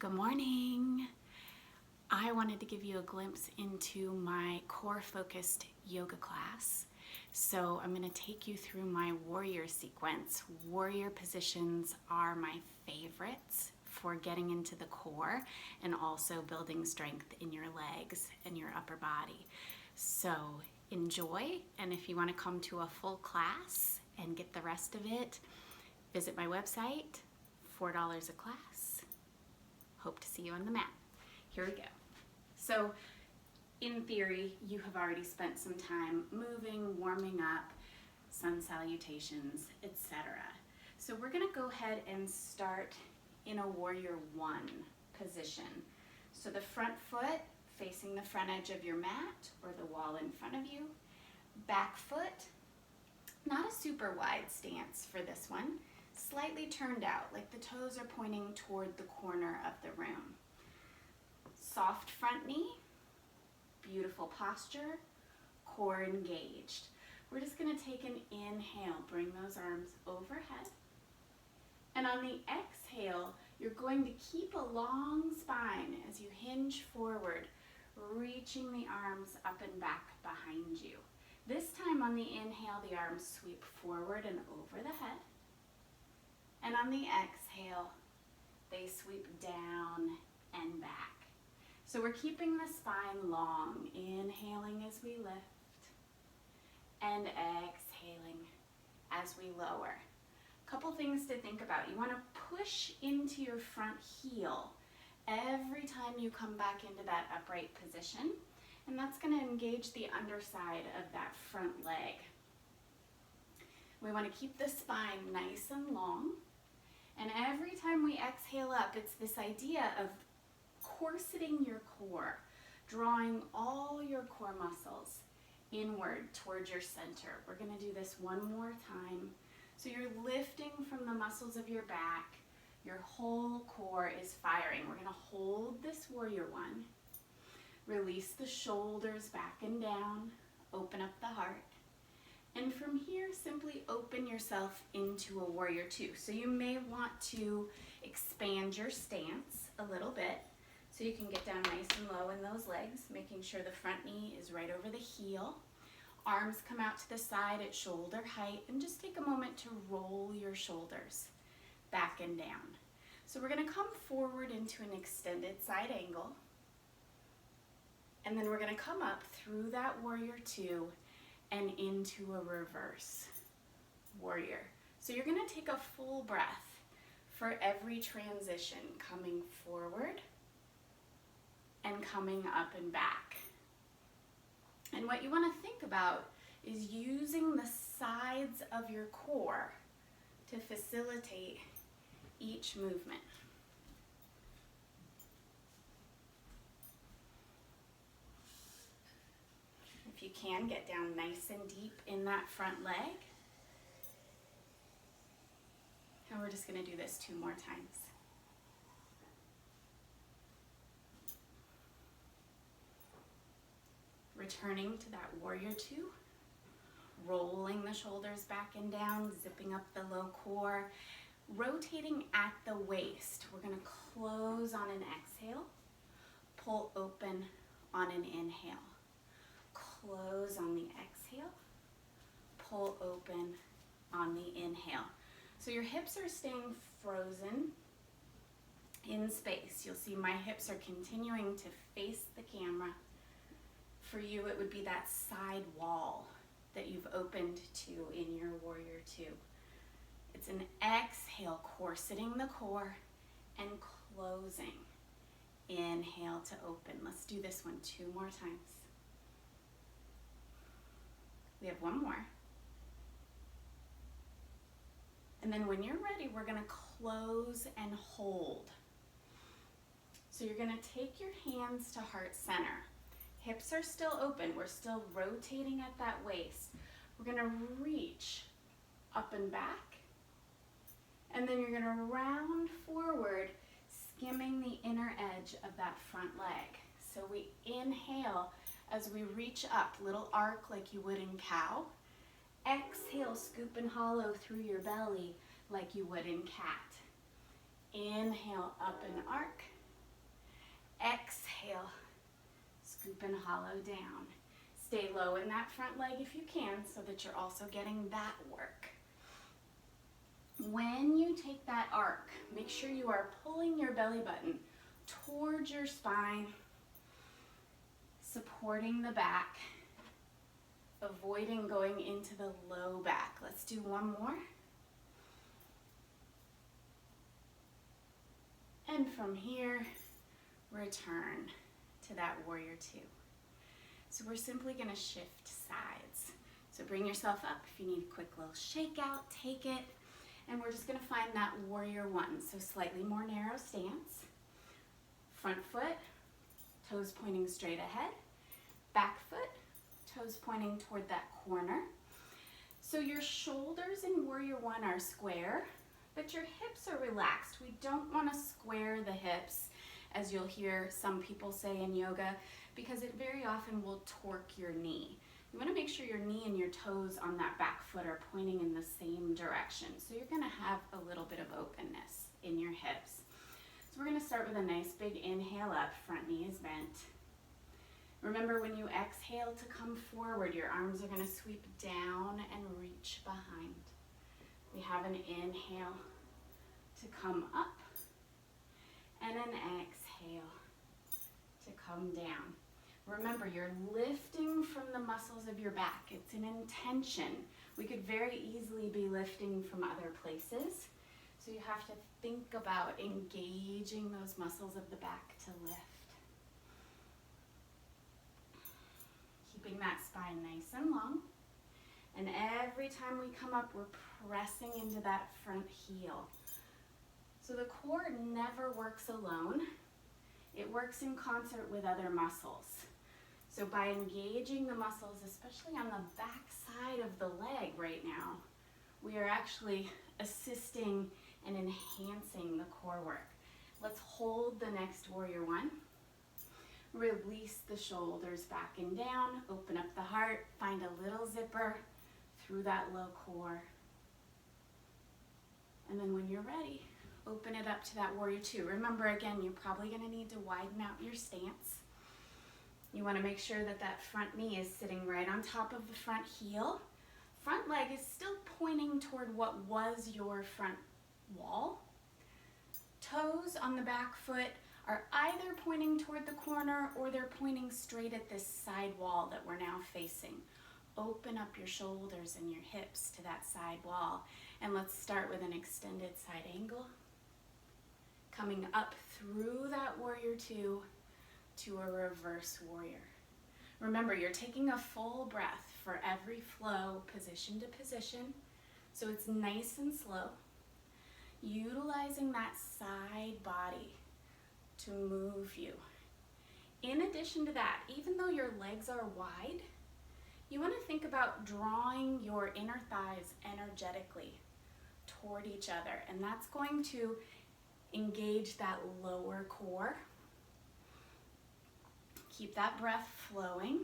Good morning. I wanted to give you a glimpse into my core focused yoga class. So I'm going to take you through my warrior sequence. Warrior positions are my favorites for getting into the core and also building strength in your legs and your upper body. So enjoy, and if you want to come to a full class and get the rest of it, visit my website, $4 a class. Hope to see you on the mat. Here we go. So in theory, you have already spent some time moving, warming up, sun salutations, etc. So we're gonna go ahead and start in a warrior one position. So the front foot facing the front edge of your mat or the wall in front of you. Back foot, not a super wide stance for this one, slightly turned out, like the toes are pointing toward the corner of the room. Soft front knee, beautiful posture, core engaged. We're just gonna take an inhale, bring those arms overhead. And on the exhale, you're going to keep a long spine as you hinge forward, reaching the arms up and back behind you. This time on the inhale, the arms sweep forward and over the head. And on the exhale, they sweep down and back. So we're keeping the spine long, inhaling as we lift and exhaling as we lower. Couple things to think about. You want to push into your front heel every time you come back into that upright position, and that's going to engage the underside of that front leg. We want to keep the spine nice and long, and every time we exhale up, it's this idea of corseting your core, drawing all your core muscles inward towards your center. We're going to do this one more time. So you're lifting from the muscles of your back. Your whole core is firing. We're going to hold this warrior one. Release the shoulders back and down. Open up the heart. And from here, simply open yourself into a warrior two. So you may want to expand your stance a little bit so you can get down nice and low in those legs, making sure the front knee is right over the heel. Arms come out to the side at shoulder height, and just take a moment to roll your shoulders back and down. So we're going to come forward into an extended side angle, and then we're going to come up through that warrior two and into a reverse warrior. So you're going to take a full breath for every transition, coming forward and coming up and back. And what you want to think about is using the sides of your core to facilitate each movement. If you can, get down nice and deep in that front leg. And we're just going to do this 2 more times. Returning to that warrior two, rolling the shoulders back and down, zipping up the low core, rotating at the waist. We're going to close on an exhale, pull open on an inhale, close on the exhale, pull open on the inhale. So your hips are staying frozen in space. You'll see my hips are continuing to face the camera. For you, it would be that side wall that you've opened to in your warrior two. It's an exhale, corseting the core and closing. Inhale to open. Let's do this one 2 more times. We have 1 more. And then when you're ready, we're going to close and hold. So you're going to take your hands to heart center. Hips are still open. We're still rotating at that waist. We're going to reach up and back. And then you're going to round forward, skimming the inner edge of that front leg. So we inhale as we reach up, little arc like you would in cow. Exhale, scoop and hollow through your belly like you would in cat. Inhale, up and arc. Scoop and hollow down. Stay low in that front leg if you can so that you're also getting that work. When you take that arc, make sure you are pulling your belly button towards your spine, supporting the back, avoiding going into the low back. Let's do one more. And from here, return to that warrior two. So we're simply gonna shift sides. So bring yourself up. If you need a quick little shake out, take it. And we're just gonna find that warrior one. So slightly more narrow stance. Front foot, toes pointing straight ahead. Back foot, toes pointing toward that corner. So your shoulders in warrior one are square, but your hips are relaxed. We don't wanna square the hips, as you'll hear some people say in yoga, because it very often will torque your knee. You wanna make sure your knee and your toes on that back foot are pointing in the same direction. So you're gonna have a little bit of openness in your hips. So we're gonna start with a nice big inhale up, front knee is bent. Remember, when you exhale to come forward, your arms are gonna sweep down and reach behind. We have an inhale to come up and an exhale to come down. Remember, you're lifting from the muscles of your back. It's an intention. We could very easily be lifting from other places. So you have to think about engaging those muscles of the back to lift. Keeping that spine nice and long. And every time we come up, we're pressing into that front heel. So the core never works alone. It works in concert with other muscles. So by engaging the muscles, especially on the back side of the leg right now, we are actually assisting and enhancing the core work. Let's hold the next warrior one. Release the shoulders back and down, open up the heart, find a little zipper through that low core. And then when you're ready, open it up to that warrior two. Remember, again, you're probably gonna need to widen out your stance. You wanna make sure that that front knee is sitting right on top of the front heel. Front leg is still pointing toward what was your front wall. Toes on the back foot are either pointing toward the corner or they're pointing straight at this side wall that we're now facing. Open up your shoulders and your hips to that side wall. And let's start with an extended side angle. Coming up through that warrior two to a reverse warrior. Remember, you're taking a full breath for every flow, position to position. So it's nice and slow. Utilizing that side body to move you. In addition to that, even though your legs are wide, you want to think about drawing your inner thighs energetically toward each other, and that's going to engage that lower core. Keep that breath flowing.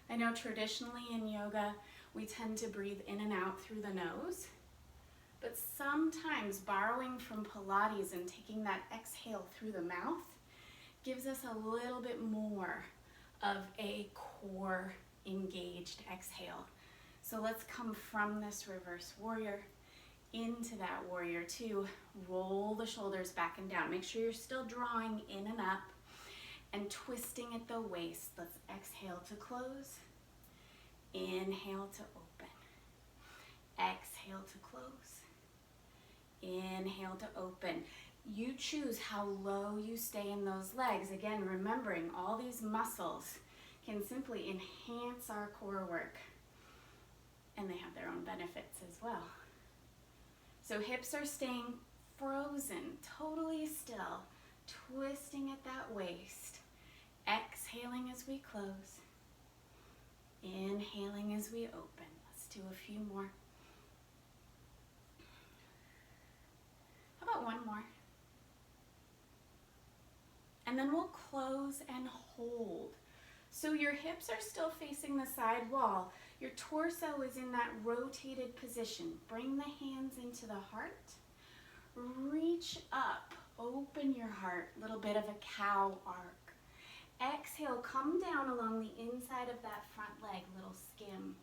I know traditionally in yoga, we tend to breathe in and out through the nose, but sometimes borrowing from Pilates and taking that exhale through the mouth gives us a little bit more of a core engaged exhale. So let's come from this reverse warrior into that warrior two. Roll the shoulders back and down. Make sure you're still drawing in and up and twisting at the waist. Let's exhale to close. Inhale to open. Exhale to close. Inhale to open. You choose how low you stay in those legs. Again, remembering all these muscles can simply enhance our core work, and they have their own benefits as well. So hips are staying frozen, totally still, twisting at that waist. Exhaling as we close. Inhaling as we open. Let's do a few more. How about one more? And then we'll close and hold. So your hips are still facing the side wall. Your torso is in that rotated position. Bring the hands into the heart. Reach up, open your heart, little bit of a cow arc. Exhale, come down along the inside of that front leg, little skim.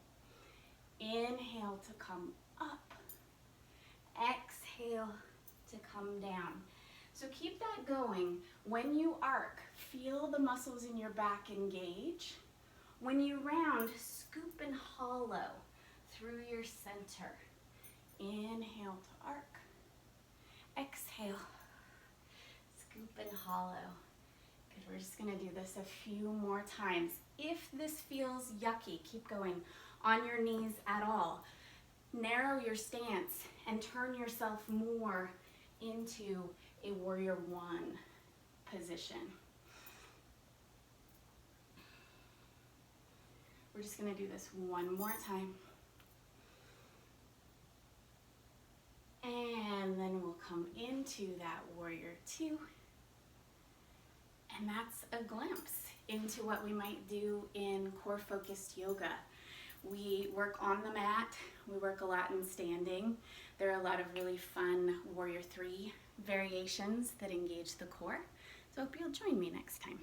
Inhale to come up. Exhale to come down. So keep that going. When you arc, feel the muscles in your back engage. When you round, scoop and hollow through your center. Inhale to arc. Exhale, scoop and hollow. Good, we're just gonna do this a few more times. If this feels yucky, keep going. On your knees at all. Narrow your stance and turn yourself more into a warrior one position. We're just gonna do this one more time. And then we'll come into that warrior two. And that's a glimpse into what we might do in core focused yoga. We work on the mat, we work a lot in standing. There are a lot of really fun warrior three variations that engage the core. So I hope you'll join me next time.